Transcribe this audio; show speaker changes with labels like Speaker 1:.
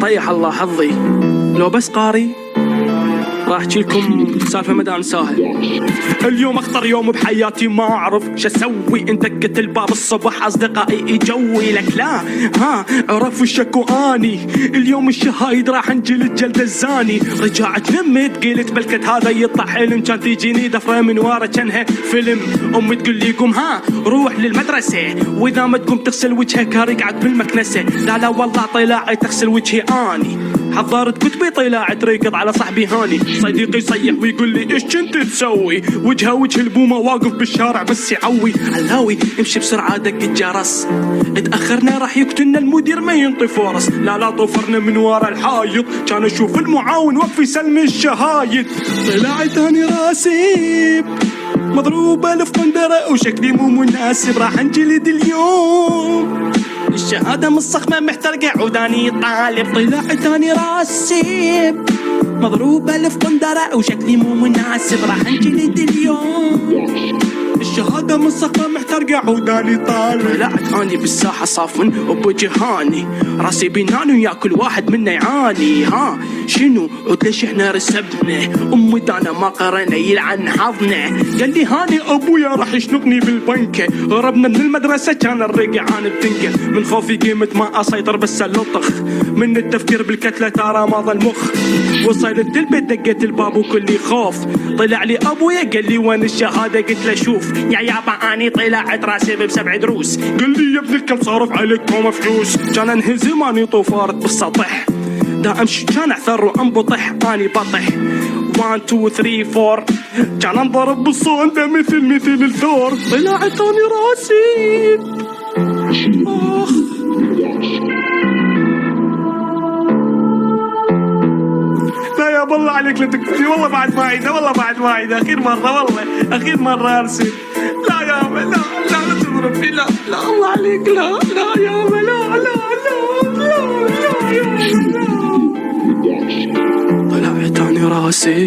Speaker 1: طيح الله حظي لو بس قاري راح احكي لكم سالفه مدام ساهل. اليوم اخطر يوم بحياتي ما اعرف شو اسوي، انت دقت الباب الصبح اصدقائي يجوي لك لا ها عرفوا الشكو اني اليوم الشهايد راح انجلد جلد الزاني. رجعت نمت قلت بلكت هذا يطلع حلم، كان تيجيني دفره من ورا كانها فيلم. امي تقول لي قوم ها روح للمدرسه، واذا ما تقوم تغسل وجهك رقعت بالمكنسه. لا لا والله طلعت تغسل وجهي اني، حضرت كتبي طلعت ريقض على صاحبي هاني. صديقي يصيح ويقول لي ايش كنت تسوي، وجهه وجه البومه واقف بالشارع بس يعوي. علاوي امشي بسرعه دق الجرس، اتاخرنا راح يقتلنا المدير ما ينطي فرص. لا لا طفرنا من ورا الحايط، كان اشوف المعاون وقف يسلم الشهايد. طلعت اني راسي مضروبه الفندره وشكلي مو مناسب راح انجلد اليوم. الشهادة من الصخمة محترقة عوداني طالب. طلعت اني راسي مضروبة الفندرة وشكلي مو مناسب راح انجلد اليوم. الشهادة من الصخمة محترقة عوداني طالب. طلعت اني بالساحة صافن وبوجهاني، راسي بيناني ويا كل واحد منا يعاني. ها شنو عود ليش احنا رسبنا، امي دانا ما قرنا يلعن حظنا. قال لي هاني ابويا راح يشنقني بالبنكة. هربنا من المدرسة كان الرقعان بتنكة، من خوفي قيمت ما اسيطر بس اللطخ، من التفكير بالكتلة ترى ما ظل مخ. وصلت البيت دقيت الباب وكلي خوف، طلع لي ابويا قال لي وين الشهادة قلت له شوف يا يابا اني طلعت راسي ب7 دروس. قال لي يا ابن الكلب صارف عليكم فلوس. كان انهزم اني طوفارت بالسطح، دا امشي كان اعثر وانبطح اني بطح. 1 2 3 4 كان انضرب بالصندة مثل الثور. طلعت اني راسي اخ. لا يا بالله عليك لا تكفي والله بعد ما عيده والله بعد ما عيده اخير مرة والله اخير مرة ارسل. لا يا لا لا تضرب فيه لا لا الله عليك لا لا يا لا لا لا لا لا يا لا. طلعت اني راسي